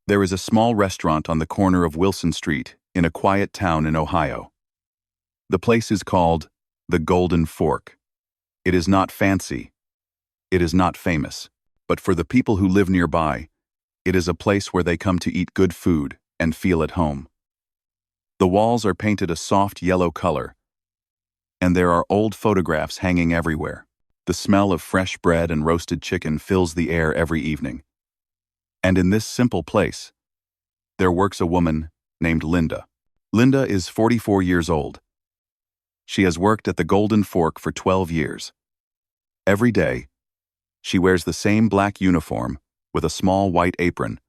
There is a small restaurant on the corner of Wilson Street in a quiet town in Ohio. The place is called the Golden Fork. It is not fancy. It is not famous. But for the people who live nearby, it is a place where they come to eat good food and feel at home. The walls are painted a soft yellow color, and there are old photographs hanging everywhere. The smell of fresh bread and roasted chicken fills the air every evening. And in this simple place, there works a woman named Linda. Linda is 44 years old. She has worked at the Golden Fork for 12 years. Every day, she wears the same black uniform with a small white apron.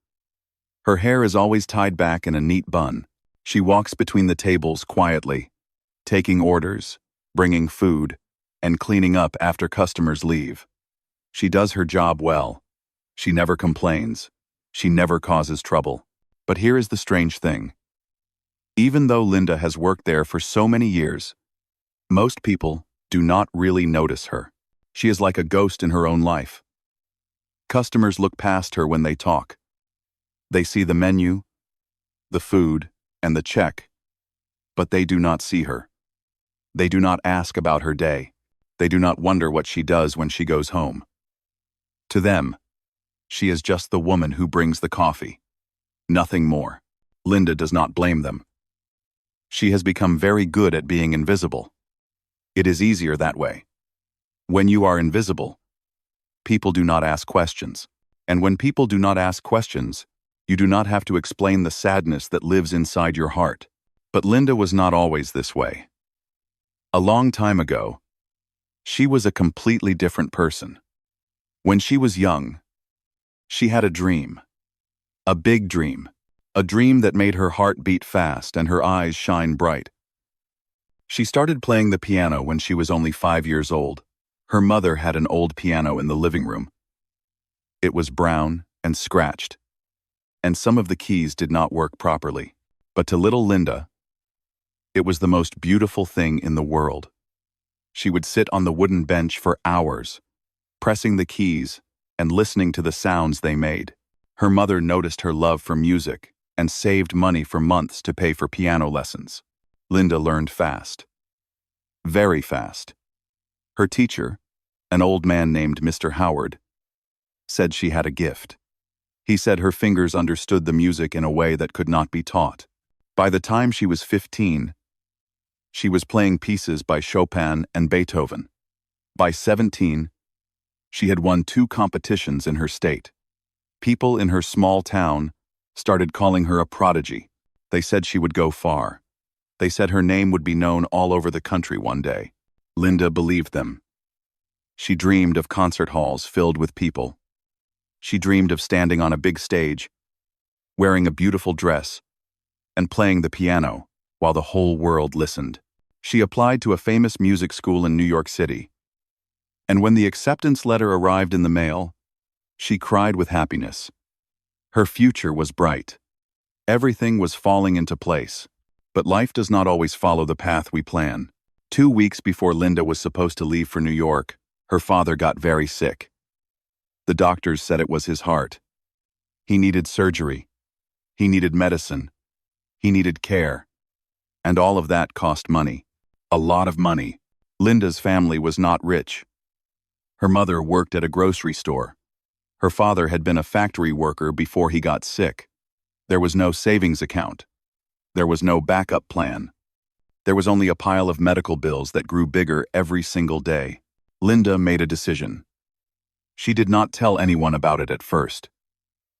Her hair is always tied back in a neat bun. She walks between the tables quietly, taking orders, bringing food, and cleaning up after customers leave. She does her job well. She never complains. She never causes trouble. But here is the strange thing. Even though Linda has worked there for so many years, most people do not really notice her. She is like a ghost in her own life. Customers look past her when they talk. They see the menu, the food, and the check, but they do not see her. They do not ask about her day. They do not wonder what she does when she goes home. To them, she is just the woman who brings the coffee. Nothing more. Linda does not blame them. She has become very good at being invisible. It is easier that way. When you are invisible, people do not ask questions. And when people do not ask questions, you do not have to explain the sadness that lives inside your heart. But Linda was not always this way. A long time ago, she was a completely different person. When she was young, she had a dream. A big dream. A dream that made her heart beat fast and her eyes shine bright. She started playing the piano when she was only 5 years old. Her mother had an old piano in the living room. It was brown and scratched, and some of the keys did not work properly. But to little Linda, it was the most beautiful thing in the world. She would sit on the wooden bench for hours, pressing the keys and listening to the sounds they made. Her mother noticed her love for music and saved money for months to pay for piano lessons. Linda learned fast. Very fast. Her teacher, an old man named Mr. Howard, said she had a gift. He said her fingers understood the music in a way that could not be taught. By the time she was 15, she was playing pieces by Chopin and Beethoven. By 17, she had won 2 competitions in her state. People in her small town started calling her a prodigy. They said she would go far. They said her name would be known all over the country one day. Linda believed them. She dreamed of concert halls filled with people. She dreamed of standing on a big stage, wearing a beautiful dress, and playing the piano while the whole world listened. She applied to a famous music school in New York City. And when the acceptance letter arrived in the mail, she cried with happiness. Her future was bright. Everything was falling into place. But life does not always follow the path we plan. 2 weeks before Linda was supposed to leave for New York, her father got very sick. The doctors said it was his heart. He needed surgery. He needed medicine. He needed care. And all of that cost money. A lot of money. Linda's family was not rich. Her mother worked at a grocery store. Her father had been a factory worker before he got sick. There was no savings account. There was no backup plan. There was only a pile of medical bills that grew bigger every single day. Linda made a decision. She did not tell anyone about it at first.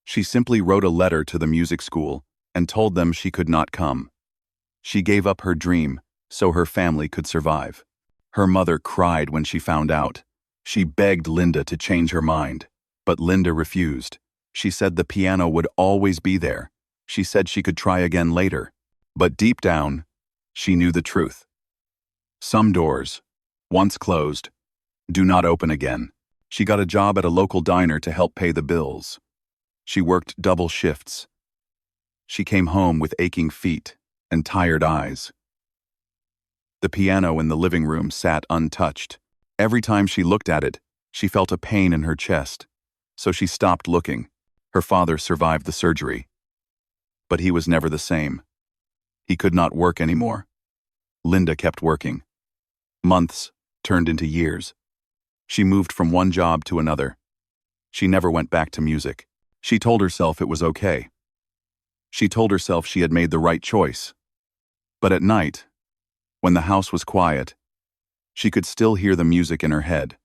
She simply wrote a letter to the music school and told them she could not come. She gave up her dream so her family could survive. Her mother cried when she found out. She begged Linda to change her mind, but Linda refused. She said the piano would always be there. She said she could try again later. But deep down, she knew the truth. Some doors, once closed, do not open again. She got a job at a local diner to help pay the bills. She worked double shifts. She came home with aching feet and tired eyes. The piano in the living room sat untouched. Every time she looked at it, she felt a pain in her chest. So she stopped looking. Her father survived the surgery. But he was never the same. He could not work anymore. Linda kept working. Months turned into years. She moved from one job to another. She never went back to music. She told herself it was okay. She told herself she had made the right choice. But at night, when the house was quiet, she could still hear the music in her head.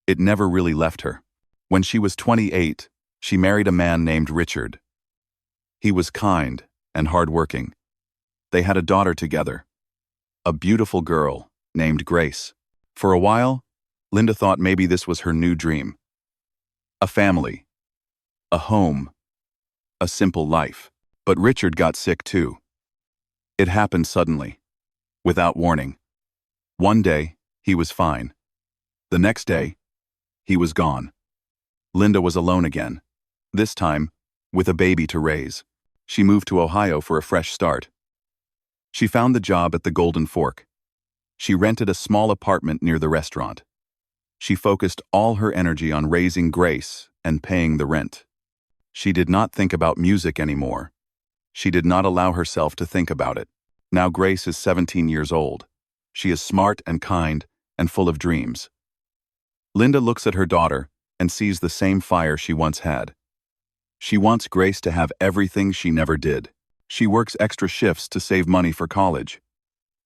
It never really left her. When she was 28, she married a man named Richard. He was kind and hardworking. They had a daughter together, a beautiful girl named Grace. For a while, Linda thought maybe this was her new dream. A family, a home, a simple life. But Richard got sick too. It happened suddenly, without warning. One day, he was fine. The next day, he was gone. Linda was alone again, this time with a baby to raise. She moved to Ohio for a fresh start. She found the job at the Golden Fork. She rented a small apartment near the restaurant. She focused all her energy on raising Grace and paying the rent. She did not think about music anymore. She did not allow herself to think about it. Now Grace is 17 years old. She is smart and kind and full of dreams. Linda looks at her daughter and sees the same fire she once had. She wants Grace to have everything she never did. She works extra shifts to save money for college.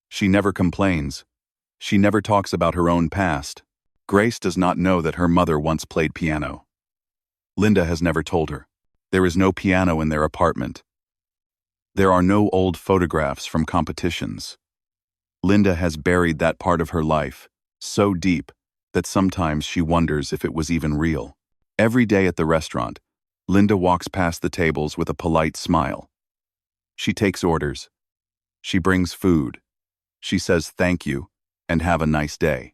She never complains. She never talks about her own past. Grace does not know that her mother once played piano. Linda has never told her. There is no piano in their apartment. There are no old photographs from competitions. Linda has buried that part of her life so deep that sometimes she wonders if it was even real. Every day at the restaurant, Linda walks past the tables with a polite smile. She takes orders. She brings food. She says thank you and have a nice day.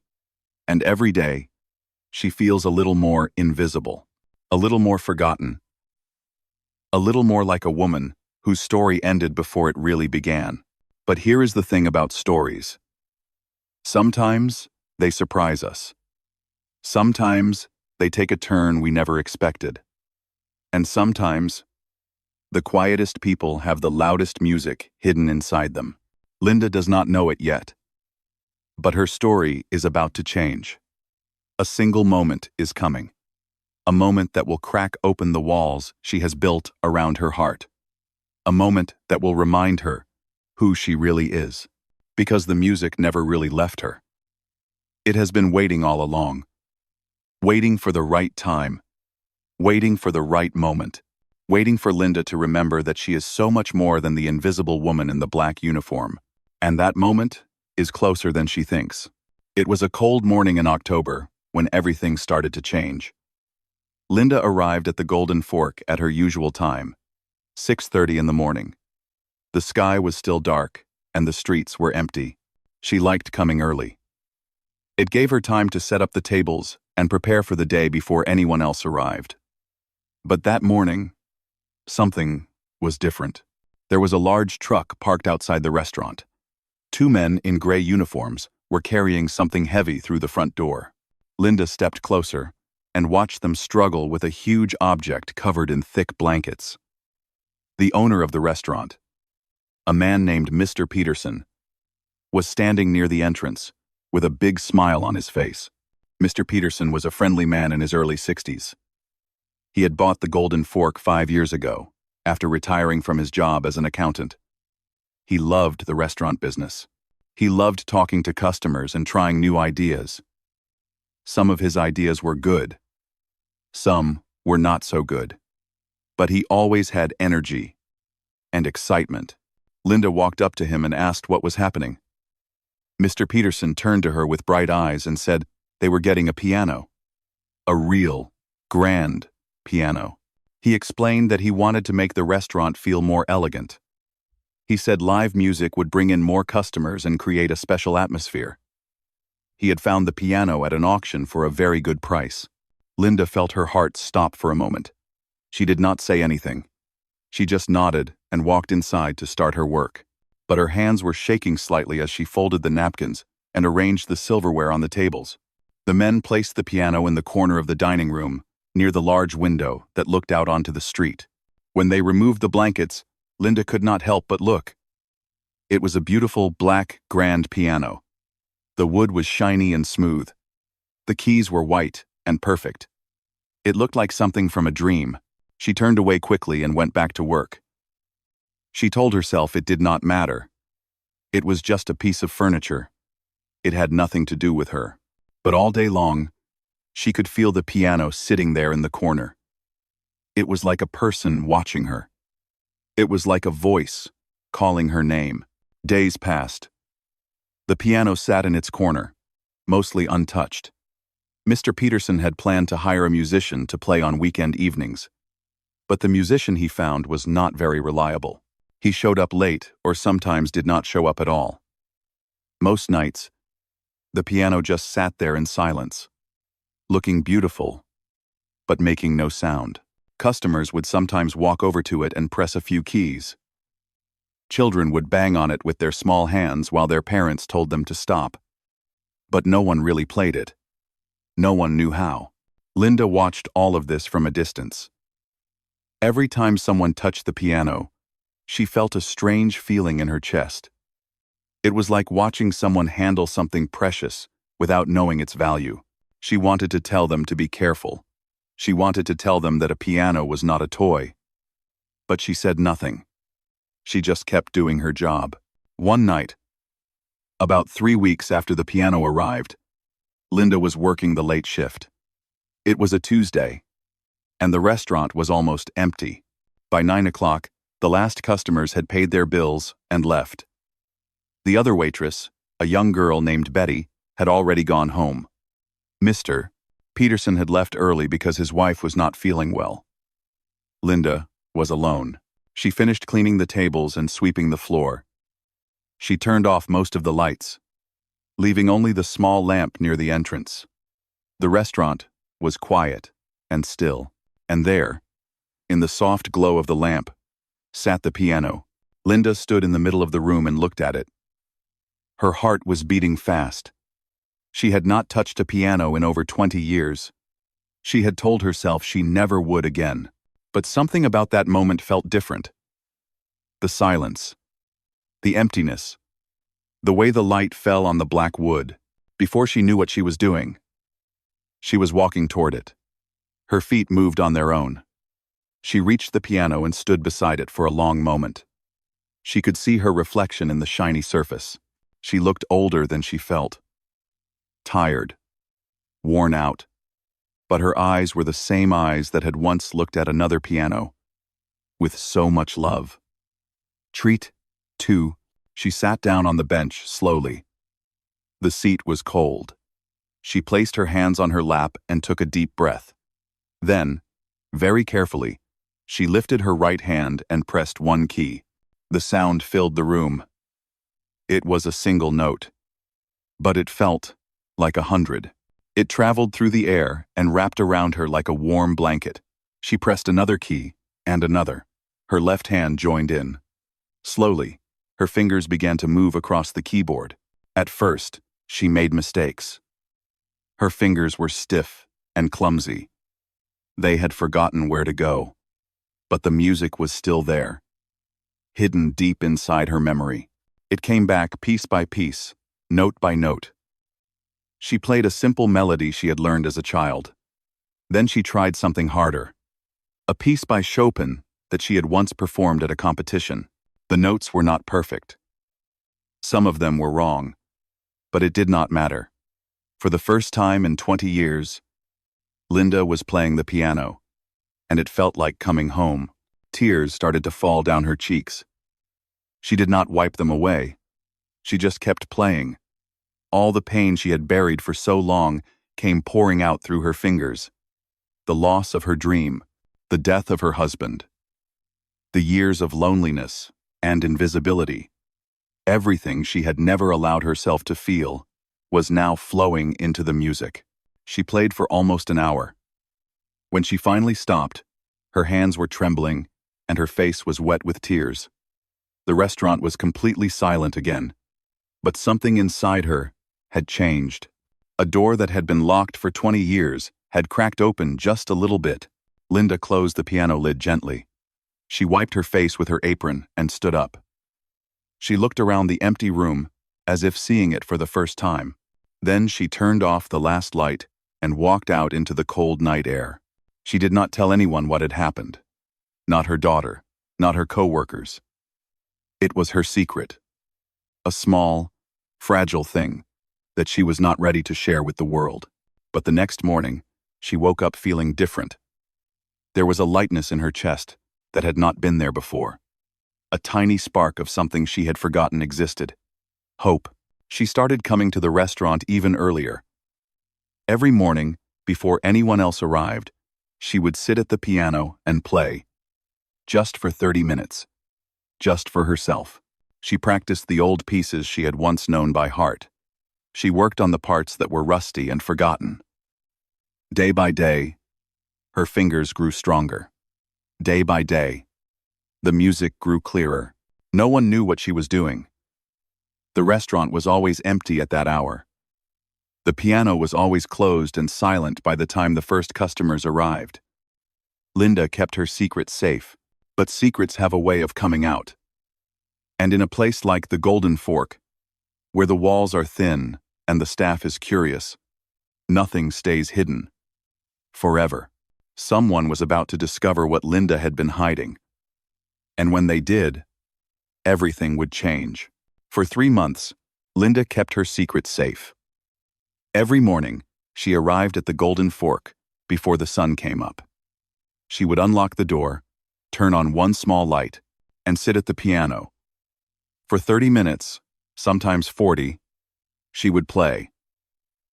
And every day, she feels a little more invisible, a little more forgotten, a little more like a woman whose story ended before it really began. But here is the thing about stories. Sometimes they surprise us. Sometimes they take a turn we never expected. And sometimes, the quietest people have the loudest music hidden inside them. Linda does not know it yet. But her story is about to change. A single moment is coming. A moment that will crack open the walls she has built around her heart. A moment that will remind her who she really is. Because the music never really left her. It has been waiting all along. Waiting for the right time. Waiting for the right moment. Waiting for Linda to remember that she is so much more than the invisible woman in the black uniform. And that moment is closer than she thinks. It was a cold morning in October when everything started to change. Linda arrived at the Golden Fork at her usual time, 6:30 in the morning. The sky was still dark and the streets were empty. She liked coming early. It gave her time to set up the tables and prepare for the day before anyone else arrived. But that morning, something was different. There was a large truck parked outside the restaurant. Two men in gray uniforms were carrying something heavy through the front door. Linda stepped closer and watched them struggle with a huge object covered in thick blankets. The owner of the restaurant, a man named Mr. Peterson, was standing near the entrance with a big smile on his face. Mr. Peterson was a friendly man in his early 60s. He had bought the Golden Fork 5 years ago, after retiring from his job as an accountant. He loved the restaurant business. He loved talking to customers and trying new ideas. Some of his ideas were good. Some were not so good. But he always had energy and excitement. Linda walked up to him and asked what was happening. Mr. Peterson turned to her with bright eyes and said they were getting a piano. A real, grand piano. He explained that he wanted to make the restaurant feel more elegant. He said live music would bring in more customers and create a special atmosphere. He had found the piano at an auction for a very good price. Linda felt her heart stop for a moment. She did not say anything. She just nodded and walked inside to start her work. But her hands were shaking slightly as she folded the napkins and arranged the silverware on the tables. The men placed the piano in the corner of the dining room, near the large window that looked out onto the street. When they removed the blankets, Linda could not help but look. It was a beautiful, black, grand piano. The wood was shiny and smooth. The keys were white and perfect. It looked like something from a dream. She turned away quickly and went back to work. She told herself it did not matter. It was just a piece of furniture. It had nothing to do with her. But all day long, she could feel the piano sitting there in the corner. It was like a person watching her. It was like a voice calling her name. Days passed. The piano sat in its corner, mostly untouched. Mr. Peterson had planned to hire a musician to play on weekend evenings. But the musician he found was not very reliable. He showed up late or sometimes did not show up at all. Most nights, the piano just sat there in silence, looking beautiful, but making no sound. Customers would sometimes walk over to it and press a few keys. Children would bang on it with their small hands while their parents told them to stop. But no one really played it. No one knew how. Linda watched all of this from a distance. Every time someone touched the piano, she felt a strange feeling in her chest. It was like watching someone handle something precious without knowing its value. She wanted to tell them to be careful. She wanted to tell them that a piano was not a toy. But she said nothing. She just kept doing her job. One night, about 3 weeks after the piano arrived, Linda was working the late shift. It was a Tuesday, and the restaurant was almost empty. By 9 o'clock, the last customers had paid their bills and left. The other waitress, a young girl named Betty, had already gone home. Mr. Peterson had left early because his wife was not feeling well. Linda was alone. She finished cleaning the tables and sweeping the floor. She turned off most of the lights, leaving only the small lamp near the entrance. The restaurant was quiet and still, and there, in the soft glow of the lamp, sat the piano. Linda stood in the middle of the room and looked at it. Her heart was beating fast. She had not touched a piano in over 20 years. She had told herself she never would again. But something about that moment felt different. The silence, the emptiness, the way the light fell on the black wood. Before she knew what she was doing, she was walking toward it. Her feet moved on their own. She reached the piano and stood beside it for a long moment. She could see her reflection in the shiny surface. She looked older than she felt. Tired, worn out. But her eyes were the same eyes that had once looked at another piano, with so much love. Treat, too, she sat down on the bench slowly. The seat was cold. She placed her hands on her lap and took a deep breath. Then, very carefully, she lifted her right hand and pressed one key. The sound filled the room. It was a single note, but it felt like 100. It traveled through the air and wrapped around her like a warm blanket. She pressed another key, and another. Her left hand joined in. Slowly, her fingers began to move across the keyboard. At first, she made mistakes. Her fingers were stiff and clumsy. They had forgotten where to go. But the music was still there, hidden deep inside her memory. It came back piece by piece, note by note. She played a simple melody she had learned as a child. Then she tried something harder. A piece by Chopin that she had once performed at a competition. The notes were not perfect. Some of them were wrong, but it did not matter. For the first time in 20 years, Linda was playing the piano, and it felt like coming home. Tears started to fall down her cheeks. She did not wipe them away. She just kept playing. All the pain she had buried for so long came pouring out through her fingers. The loss of her dream, the death of her husband, the years of loneliness and invisibility. Everything she had never allowed herself to feel was now flowing into the music. She played for almost an hour. When she finally stopped, her hands were trembling and her face was wet with tears. The restaurant was completely silent again, but something inside her had changed. A door that had been locked for 20 years had cracked open just a little bit. Linda closed the piano lid gently. She wiped her face with her apron and stood up. She looked around the empty room, as if seeing it for the first time. Then she turned off the last light and walked out into the cold night air. She did not tell anyone what had happened. Not her daughter, not her co-workers. It was her secret. A small, fragile thing that she was not ready to share with the world. But the next morning, she woke up feeling different. There was a lightness in her chest that had not been there before. A tiny spark of something she had forgotten existed. Hope. She started coming to the restaurant even earlier. Every morning, before anyone else arrived, she would sit at the piano and play. Just for 30 minutes. Just for herself. She practiced the old pieces she had once known by heart. She worked on the parts that were rusty and forgotten. Day by day, her fingers grew stronger. Day by day, the music grew clearer. No one knew what she was doing. The restaurant was always empty at that hour. The piano was always closed and silent by the time the first customers arrived. Linda kept her secret safe, but secrets have a way of coming out. And in a place like the Golden Fork, where the walls are thin and the staff is curious, nothing stays hidden. Forever. Someone was about to discover what Linda had been hiding. And when they did, everything would change. For 3 months, Linda kept her secret safe. Every morning, she arrived at the Golden Fork before the sun came up. She would unlock the door, turn on one small light, and sit at the piano. For 30 minutes, sometimes 40, she would play.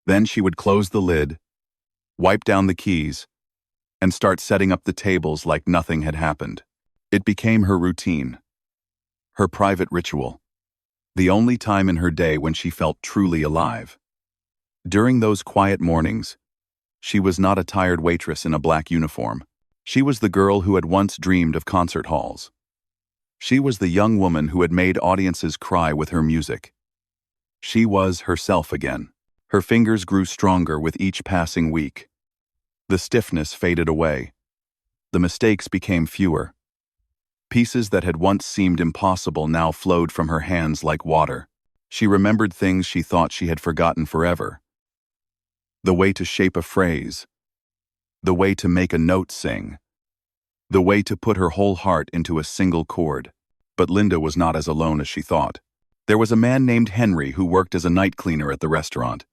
Then she would close the lid, wipe down the keys, and start setting up the tables like nothing had happened. It became her routine, her private ritual, the only time in her day when she felt truly alive. During those quiet mornings, she was not a tired waitress in a black uniform. She was the girl who had once dreamed of concert halls. She was the young woman who had made audiences cry with her music. She was herself again. Her fingers grew stronger with each passing week. The stiffness faded away. The mistakes became fewer. Pieces that had once seemed impossible now flowed from her hands like water. She remembered things she thought she had forgotten forever. The way to shape a phrase. The way to make a note sing. The way to put her whole heart into a single chord. But Linda was not as alone as she thought. There was a man named Henry who worked as a night cleaner at the restaurant.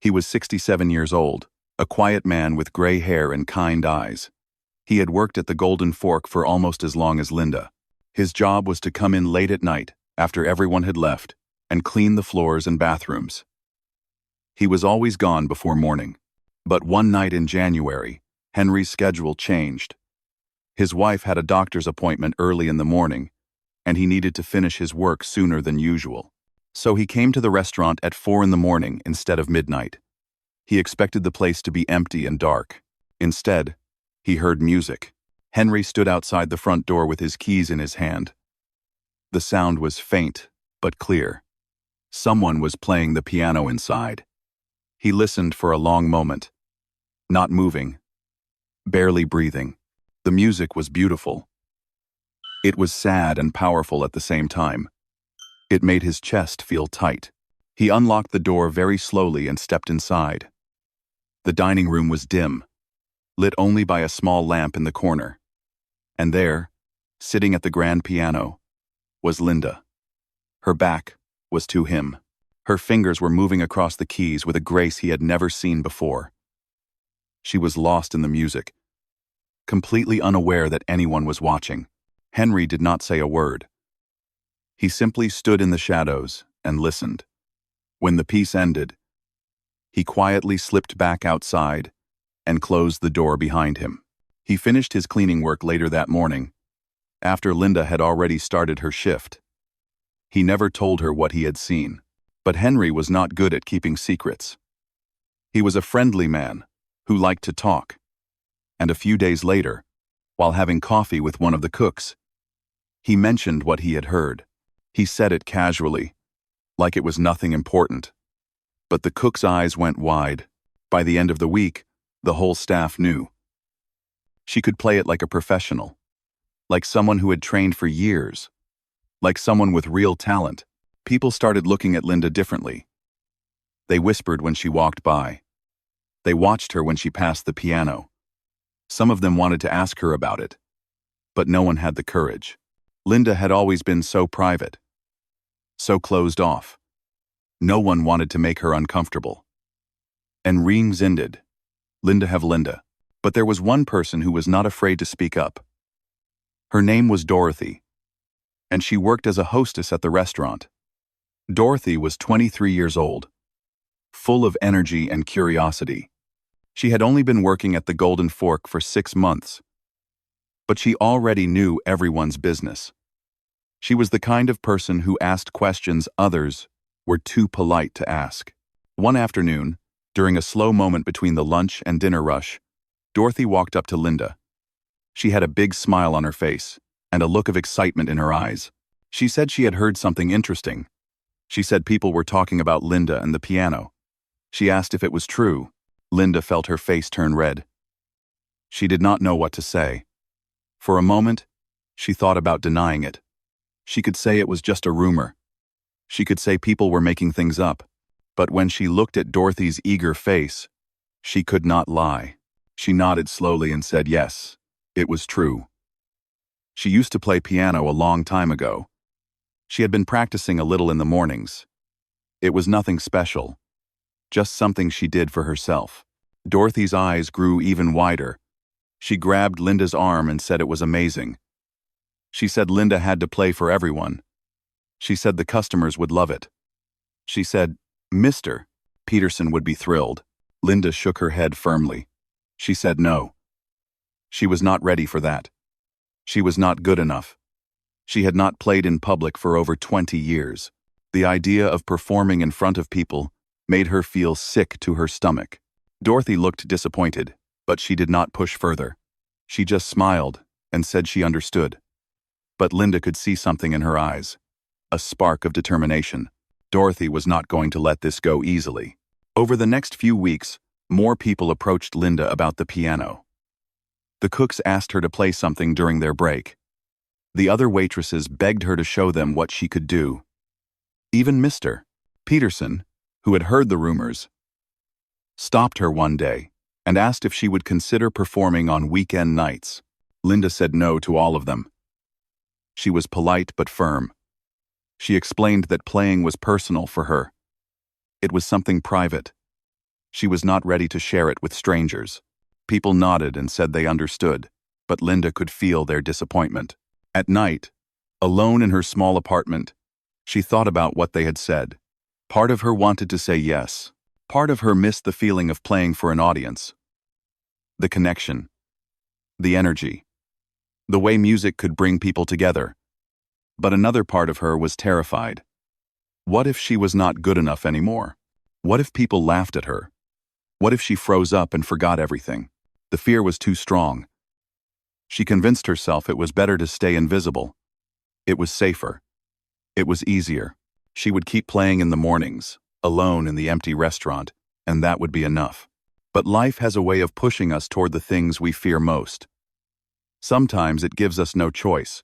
He was 67 years old, a quiet man with gray hair and kind eyes. He had worked at the Golden Fork for almost as long as Linda. His job was to come in late at night, after everyone had left, and clean the floors and bathrooms. He was always gone before morning. But one night in January, Henry's schedule changed. His wife had a doctor's appointment early in the morning, and he needed to finish his work sooner than usual. So he came to the restaurant at 4 in the morning instead of midnight. He expected the place to be empty and dark. Instead, he heard music. Henry stood outside the front door with his keys in his hand. The sound was faint, but clear. Someone was playing the piano inside. He listened for a long moment, not moving, barely breathing. The music was beautiful. It was sad and powerful at the same time. It made his chest feel tight. He unlocked the door very slowly and stepped inside. The dining room was dim, lit only by a small lamp in the corner. And there, sitting at the grand piano, was Linda. Her back was to him. Her fingers were moving across the keys with a grace he had never seen before. She was lost in the music, completely unaware that anyone was watching. Henry did not say a word. He simply stood in the shadows and listened. When the piece ended, he quietly slipped back outside and closed the door behind him. He finished his cleaning work later that morning, after Linda had already started her shift. He never told her what he had seen, but Henry was not good at keeping secrets. He was a friendly man who liked to talk. And a few days later, while having coffee with one of the cooks, he mentioned what he had heard. He said it casually, like it was nothing important. But the cook's eyes went wide. By the end of the week, the whole staff knew. She could play it like a professional. like someone who had trained for years, like someone with real talent. People started looking at Linda differently. They whispered when she walked by. They watched her when she passed the piano. Some of them wanted to ask her about it, but no one had the courage. Linda had always been so private, so closed off. No one wanted to make her uncomfortable. And reams ended. Linda have Linda. But there was one person who was not afraid to speak up. Her name was Dorothy, and she worked as a hostess at the restaurant. Dorothy was 23 years old, full of energy and curiosity. She had only been working at the Golden Fork for 6 months, but she already knew everyone's business. She was the kind of person who asked questions others were too polite to ask. One afternoon, during a slow moment between the lunch and dinner rush, Dorothy walked up to Linda. She had a big smile on her face and a look of excitement in her eyes. She said she had heard something interesting. She said people were talking about Linda and the piano. She asked if it was true. Linda felt her face turn red. She did not know what to say. For a moment, she thought about denying it. She could say it was just a rumor. She could say people were making things up. But when she looked at Dorothy's eager face, she could not lie. She nodded slowly and said yes, it was true. She used to play piano a long time ago. She had been practicing a little in the mornings. It was nothing special, just something she did for herself. Dorothy's eyes grew even wider. She grabbed Linda's arm and said it was amazing. She said Linda had to play for everyone. She said the customers would love it. She said, Mr. Peterson would be thrilled. Linda shook her head firmly. She said no. She was not ready for that. She was not good enough. She had not played in public for over 20 years. The idea of performing in front of people made her feel sick to her stomach. Dorothy looked disappointed, but she did not push further. She just smiled and said she understood. But Linda could see something in her eyes, a spark of determination. Dorothy was not going to let this go easily. Over the next few weeks, more people approached Linda about the piano. The cooks asked her to play something during their break. The other waitresses begged her to show them what she could do. Even Mr. Peterson, who had heard the rumors, stopped her one day and asked if she would consider performing on weekend nights. Linda said no to all of them. She was polite but firm. She explained that playing was personal for her. It was something private. She was not ready to share it with strangers. People nodded and said they understood, but Linda could feel their disappointment. At night, alone in her small apartment, she thought about what they had said. Part of her wanted to say yes. Part of her missed the feeling of playing for an audience. The connection. The energy. The way music could bring people together. But another part of her was terrified. What if she was not good enough anymore? What if people laughed at her? What if she froze up and forgot everything? The fear was too strong. She convinced herself it was better to stay invisible. It was safer. It was easier. She would keep playing in the mornings, alone in the empty restaurant, and that would be enough. But life has a way of pushing us toward the things we fear most. Sometimes it gives us no choice.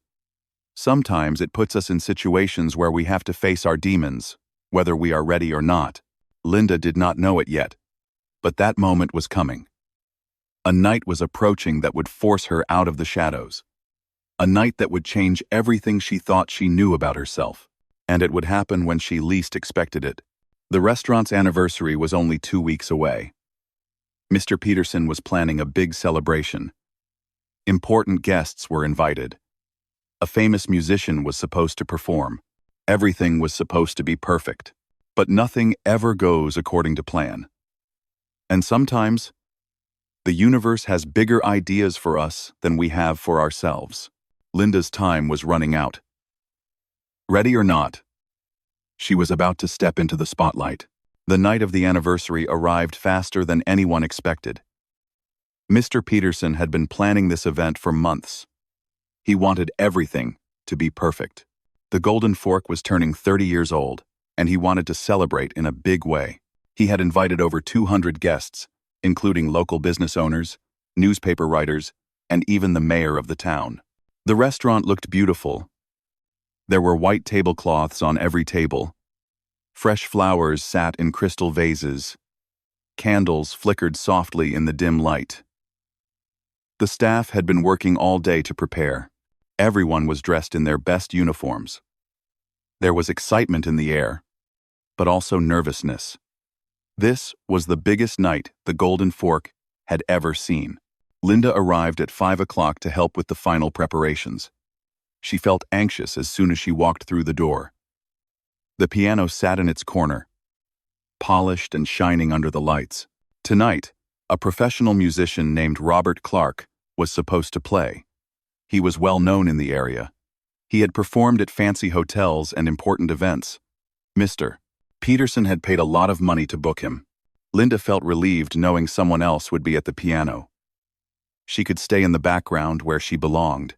Sometimes it puts us in situations where we have to face our demons, whether we are ready or not. Linda did not know it yet, but that moment was coming. A night was approaching that would force her out of the shadows. A night that would change everything she thought she knew about herself. And it would happen when she least expected it. The restaurant's anniversary was only 2 weeks away. Mr. Peterson was planning a big celebration. Important guests were invited. A famous musician was supposed to perform. Everything was supposed to be perfect. But nothing ever goes according to plan. And sometimes, the universe has bigger ideas for us than we have for ourselves. Linda's time was running out. Ready or not, she was about to step into the spotlight. The night of the anniversary arrived faster than anyone expected. Mr. Peterson had been planning this event for months. He wanted everything to be perfect. The Golden Fork was turning 30 years old, and he wanted to celebrate in a big way. He had invited over 200 guests, including local business owners, newspaper writers, and even the mayor of the town. The restaurant looked beautiful. There were white tablecloths on every table. Fresh flowers sat in crystal vases. Candles flickered softly in the dim light. The staff had been working all day to prepare. Everyone was dressed in their best uniforms. There was excitement in the air, but also nervousness. This was the biggest night the Golden Fork had ever seen. Linda arrived at 5 o'clock to help with the final preparations. She felt anxious as soon as she walked through the door. The piano sat in its corner, polished and shining under the lights. Tonight, a professional musician named Robert Clark was supposed to play. He was well known in the area. He had performed at fancy hotels and important events. Mr. Peterson had paid a lot of money to book him. Linda felt relieved knowing someone else would be at the piano. She could stay in the background where she belonged.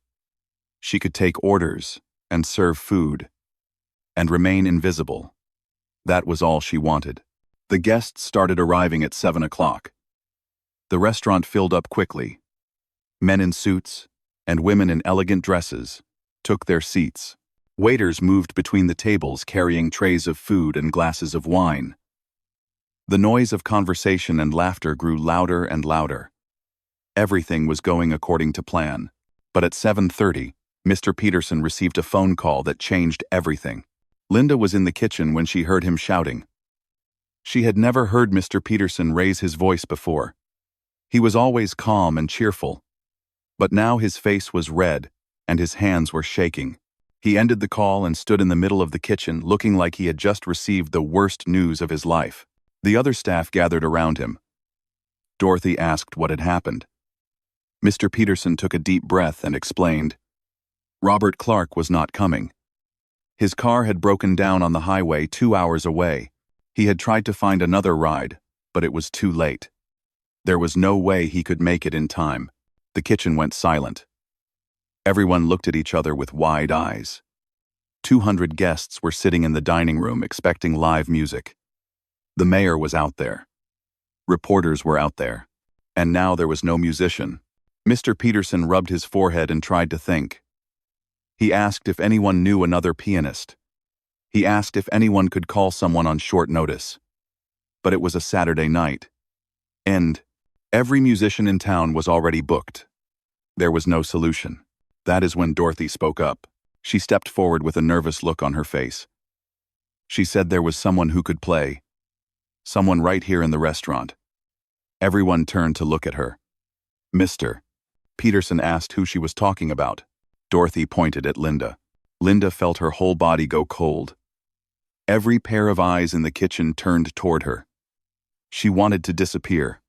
She could take orders and serve food and remain invisible. That was all she wanted. The guests started arriving at 7 o'clock. The restaurant filled up quickly. Men in suits and women in elegant dresses took their seats. Waiters moved between the tables carrying trays of food and glasses of wine. The noise of conversation and laughter grew louder and louder. Everything was going according to plan. But at 7:30, Mr. Peterson received a phone call that changed everything. Linda was in the kitchen when she heard him shouting. She had never heard Mr. Peterson raise his voice before. He was always calm and cheerful. But now his face was red, and his hands were shaking. He ended the call and stood in the middle of the kitchen looking like he had just received the worst news of his life. The other staff gathered around him. Dorothy asked what had happened. Mr. Peterson took a deep breath and explained. Robert Clark was not coming. His car had broken down on the highway 2 hours away. He had tried to find another ride, but it was too late. There was no way he could make it in time. The kitchen went silent. Everyone looked at each other with wide eyes. 200 guests were sitting in the dining room expecting live music. The mayor was out there. Reporters were out there. And now there was no musician. Mr. Peterson rubbed his forehead and tried to think. He asked if anyone knew another pianist. He asked if anyone could call someone on short notice. But it was a Saturday night. And every musician in town was already booked. There was no solution. That is when Dorothy spoke up. She stepped forward with a nervous look on her face. She said there was someone who could play. Someone right here in the restaurant. Everyone turned to look at her. Mr. Peterson asked who she was talking about. Dorothy pointed at Linda. Linda felt her whole body go cold. Every pair of eyes in the kitchen turned toward her. She wanted to disappear.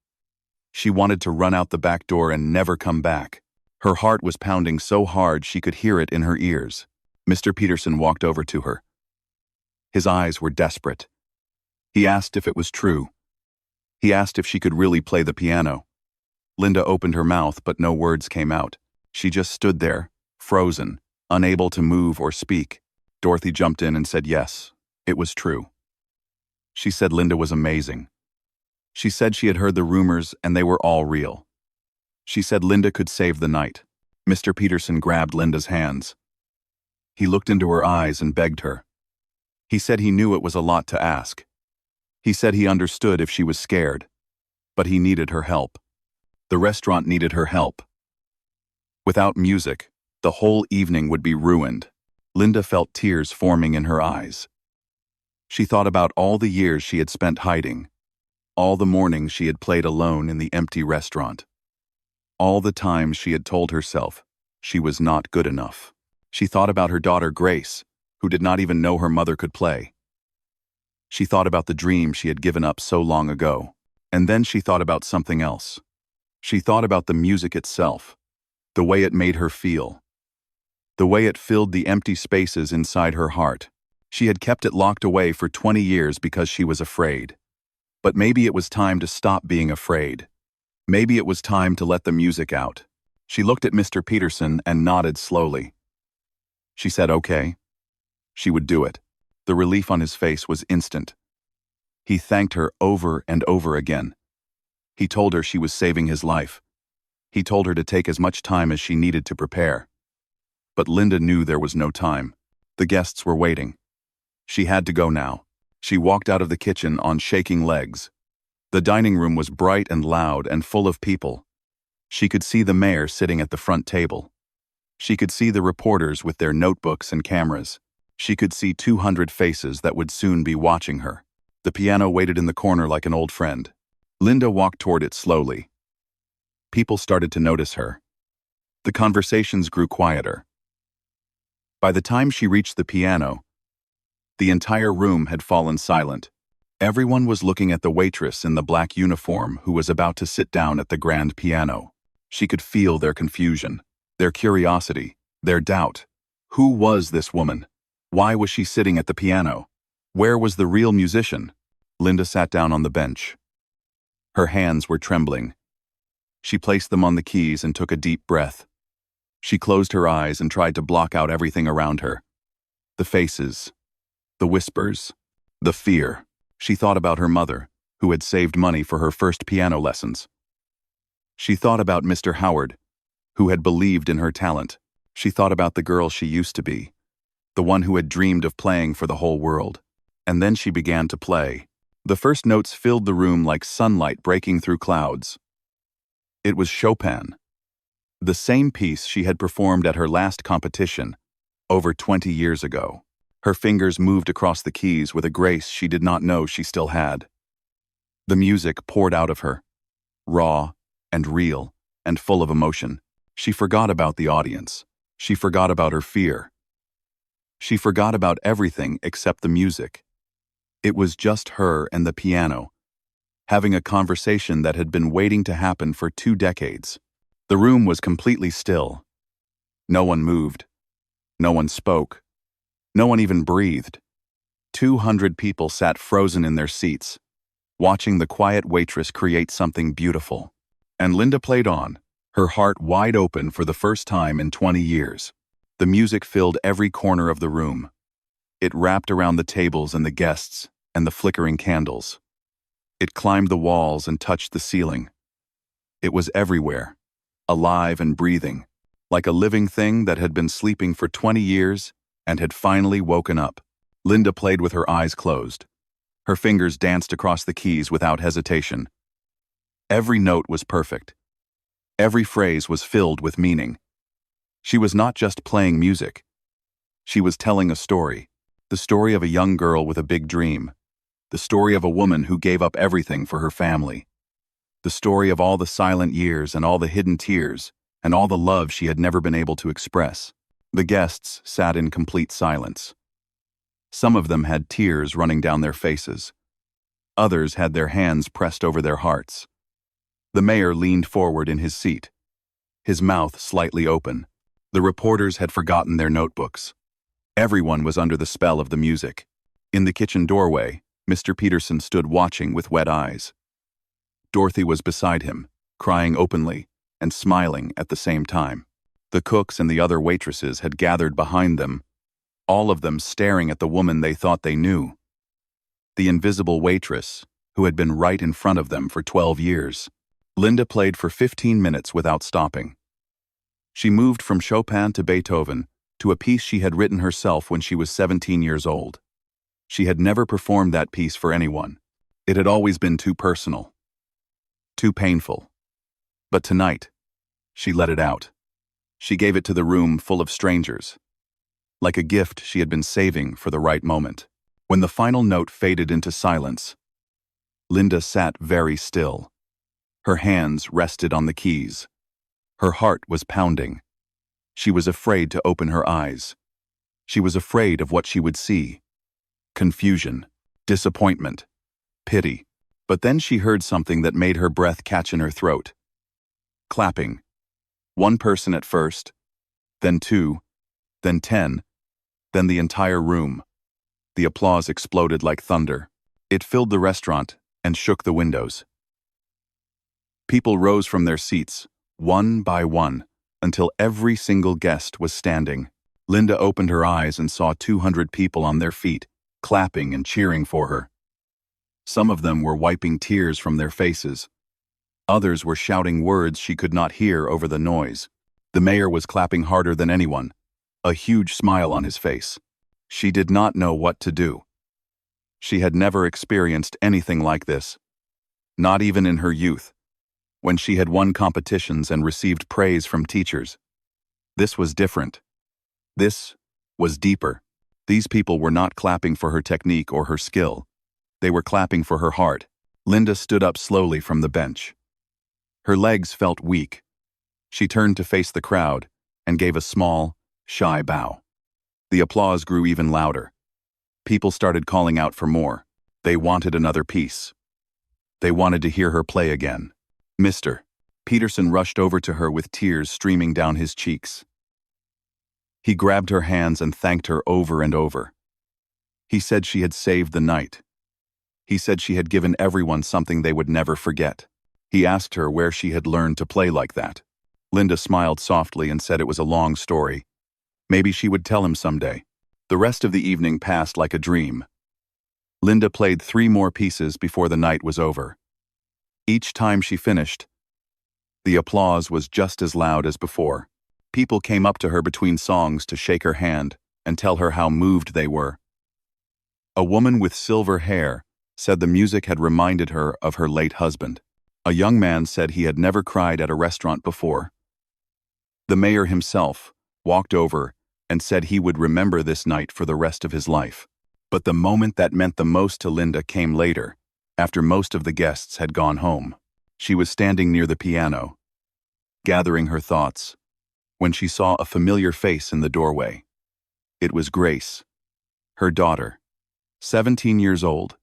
She wanted to run out the back door and never come back. Her heart was pounding so hard she could hear it in her ears. Mr. Peterson walked over to her. His eyes were desperate. He asked if it was true. He asked if she could really play the piano. Linda opened her mouth, but no words came out. She just stood there, frozen, unable to move or speak. Dorothy jumped in and said yes, it was true. She said Linda was amazing. She said she had heard the rumors and they were all real. She said Linda could save the night. Mr. Peterson grabbed Linda's hands. He looked into her eyes and begged her. He said he knew it was a lot to ask. He said he understood if she was scared, but he needed her help. The restaurant needed her help. Without music, the whole evening would be ruined. Linda felt tears forming in her eyes. She thought about all the years she had spent hiding, all the mornings she had played alone in the empty restaurant, all the times she had told herself she was not good enough. She thought about her daughter Grace, who did not even know her mother could play. She thought about the dream she had given up so long ago. And then she thought about something else. She thought about the music itself, the way it made her feel, the way it filled the empty spaces inside her heart. She had kept it locked away for 20 years because she was afraid. But maybe it was time to stop being afraid. Maybe it was time to let the music out. She looked at Mr. Peterson and nodded slowly. She said okay. She would do it. The relief on his face was instant. He thanked her over and over again. He told her she was saving his life. He told her to take as much time as she needed to prepare. But Linda knew there was no time. The guests were waiting. She had to go now. She walked out of the kitchen on shaking legs. The dining room was bright and loud and full of people. She could see the mayor sitting at the front table. She could see the reporters with their notebooks and cameras. She could see 200 faces that would soon be watching her. The piano waited in the corner like an old friend. Linda walked toward it slowly. People started to notice her. The conversations grew quieter. By the time she reached the piano, the entire room had fallen silent. Everyone was looking at the waitress in the black uniform who was about to sit down at the grand piano. She could feel their confusion, their curiosity, their doubt. Who was this woman? Why was she sitting at the piano? Where was the real musician? Linda sat down on the bench. Her hands were trembling. She placed them on the keys and took a deep breath. She closed her eyes and tried to block out everything around her. The faces, the whispers, the fear. She thought about her mother, who had saved money for her first piano lessons. She thought about Mr. Howard, who had believed in her talent. She thought about the girl she used to be, the one who had dreamed of playing for the whole world. And then she began to play. The first notes filled the room like sunlight breaking through clouds. It was Chopin, the same piece she had performed at her last competition, over 20 years ago. Her fingers moved across the keys with a grace she did not know she still had. The music poured out of her, raw and real and full of emotion. She forgot about the audience. She forgot about her fear. She forgot about everything except the music. It was just her and the piano, having a conversation that had been waiting to happen for 2 decades. The room was completely still. No one moved. No one spoke. No one even breathed. 200 people sat frozen in their seats, watching the quiet waitress create something beautiful. And Linda played on, her heart wide open for the first time in 20 years. The music filled every corner of the room. It wrapped around the tables and the guests and the flickering candles. It climbed the walls and touched the ceiling. It was everywhere, alive and breathing, like a living thing that had been sleeping for 20 years and had finally woken up. Linda played with her eyes closed. Her fingers danced across the keys without hesitation. Every note was perfect. Every phrase was filled with meaning. She was not just playing music. She was telling a story, the story of a young girl with a big dream, the story of a woman who gave up everything for her family, the story of all the silent years and all the hidden tears and all the love she had never been able to express. The guests sat in complete silence. Some of them had tears running down their faces. Others had their hands pressed over their hearts. The mayor leaned forward in his seat, his mouth slightly open. The reporters had forgotten their notebooks. Everyone was under the spell of the music. In the kitchen doorway, Mr. Peterson stood watching with wet eyes. Dorothy was beside him, crying openly and smiling at the same time. The cooks and the other waitresses had gathered behind them, all of them staring at the woman they thought they knew. The invisible waitress, who had been right in front of them for 12 years. Linda played for 15 minutes without stopping. She moved from Chopin to Beethoven to a piece she had written herself when she was 17 years old. She had never performed that piece for anyone. It had always been too personal, too painful. But tonight, she let it out. She gave it to the room full of strangers, like a gift she had been saving for the right moment. When the final note faded into silence, Linda sat very still. Her hands rested on the keys. Her heart was pounding. She was afraid to open her eyes. She was afraid of what she would see. Confusion, disappointment, pity. But then she heard something that made her breath catch in her throat. Clapping. One person at first, then 2, then 10, then the entire room. The applause exploded like thunder. It filled the restaurant and shook the windows. People rose from their seats, one by one, until every single guest was standing. Linda opened her eyes and saw 200 people on their feet, clapping and cheering for her. Some of them were wiping tears from their faces. Others were shouting words she could not hear over the noise. The mayor was clapping harder than anyone. a huge smile on his face. She did not know what to do. She had never experienced anything like this, not even in her youth, when she had won competitions and received praise from teachers. This was different. This was deeper. These people were not clapping for her technique or her skill. They were clapping for her heart. Linda stood up slowly from the bench. Her legs felt weak. She turned to face the crowd and gave a small, shy bow. The applause grew even louder. People started calling out for more. They wanted another piece. They wanted to hear her play again. Mr. Peterson rushed over to her with tears streaming down his cheeks. He grabbed her hands and thanked her over and over. He said she had saved the night. He said she had given everyone something they would never forget. He asked her where she had learned to play like that. Linda smiled softly and said it was a long story. Maybe she would tell him someday. The rest of the evening passed like a dream. Linda played 3 more pieces before the night was over. Each time she finished, the applause was just as loud as before. People came up to her between songs to shake her hand and tell her how moved they were. A woman with silver hair said the music had reminded her of her late husband. A young man said he had never cried at a restaurant before. The mayor himself walked over and said he would remember this night for the rest of his life. But the moment that meant the most to Linda came later, after most of the guests had gone home. She was standing near the piano, gathering her thoughts, when she saw a familiar face in the doorway. It was Grace, her daughter, 17 years old,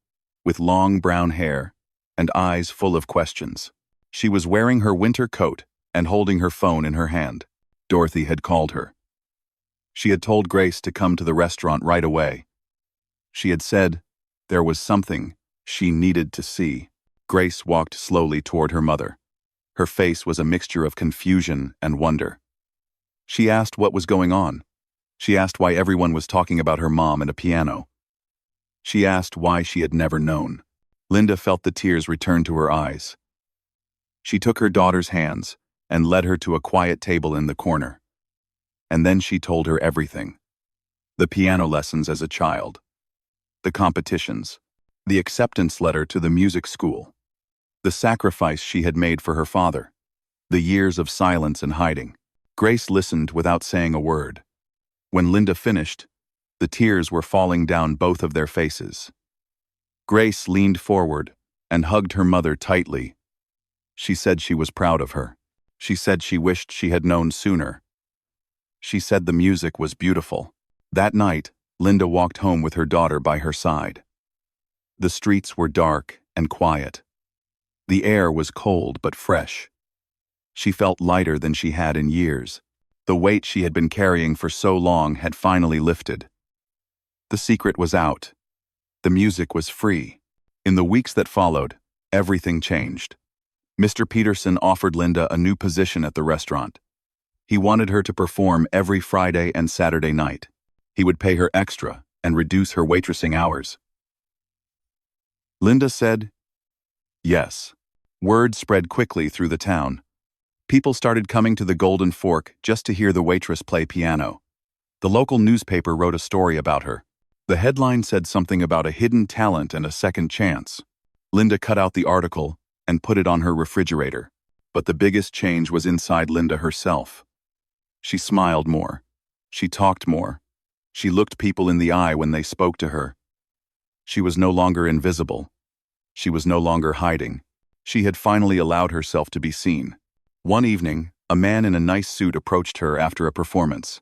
with long brown hair and eyes full of questions. She was wearing her winter coat and holding her phone in her hand. Dorothy had called her. She had told Grace to come to the restaurant right away. She had said there was something she needed to see. Grace walked slowly toward her mother. Her face was a mixture of confusion and wonder. She asked what was going on. She asked why everyone was talking about her mom and a piano. She asked why she had never known. Linda felt the tears return to her eyes. She took her daughter's hands and led her to a quiet table in the corner. And then she told her everything. The piano lessons as a child, the competitions, the acceptance letter to the music school, the sacrifice she had made for her father, the years of silence and hiding. Grace listened without saying a word. When Linda finished, the tears were falling down both of their faces. Grace leaned forward and hugged her mother tightly. She said she was proud of her. She said she wished she had known sooner. She said the music was beautiful. That night, Linda walked home with her daughter by her side. The streets were dark and quiet. The air was cold but fresh. She felt lighter than she had in years. The weight she had been carrying for so long had finally lifted. The secret was out. The music was free. In the weeks that followed, everything changed. Mr. Peterson offered Linda a new position at the restaurant. He wanted her to perform every Friday and Saturday night. He would pay her extra and reduce her waitressing hours. Linda said, yes. Word spread quickly through the town. People started coming to the Golden Fork just to hear the waitress play piano. The local newspaper wrote a story about her. The headline said something about a hidden talent and a second chance. Linda cut out the article and put it on her refrigerator. But the biggest change was inside Linda herself. She smiled more. She talked more. She looked people in the eye when they spoke to her. She was no longer invisible. She was no longer hiding. She had finally allowed herself to be seen. One evening, a man in a nice suit approached her after a performance.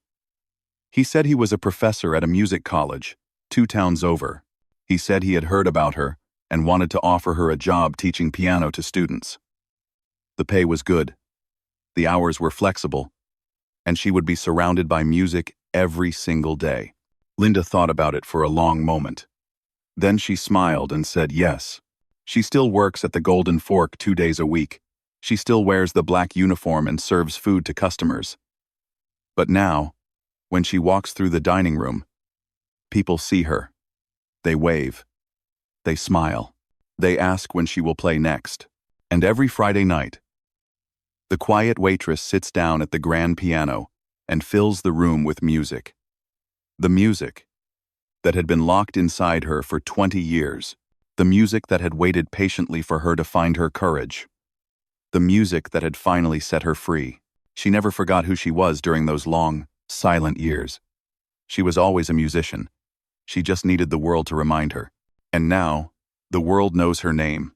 He said he was a professor at a music college, 2 towns over. He said he had heard about her and wanted to offer her a job teaching piano to students. The pay was good. The hours were flexible, and she would be surrounded by music every single day. Linda thought about it for a long moment. Then she smiled and said yes. She still works at the Golden Fork 2 days a week. She still wears the black uniform and serves food to customers. But now, when she walks through the dining room, people see her. They wave. They smile. They ask when she will play next. And every Friday night, the quiet waitress sits down at the grand piano and fills the room with music. The music that had been locked inside her for 20 years. The music that had waited patiently for her to find her courage. The music that had finally set her free. She never forgot who she was during those long, silent years. She was always a musician. She just needed the world to remind her. And now, the world knows her name.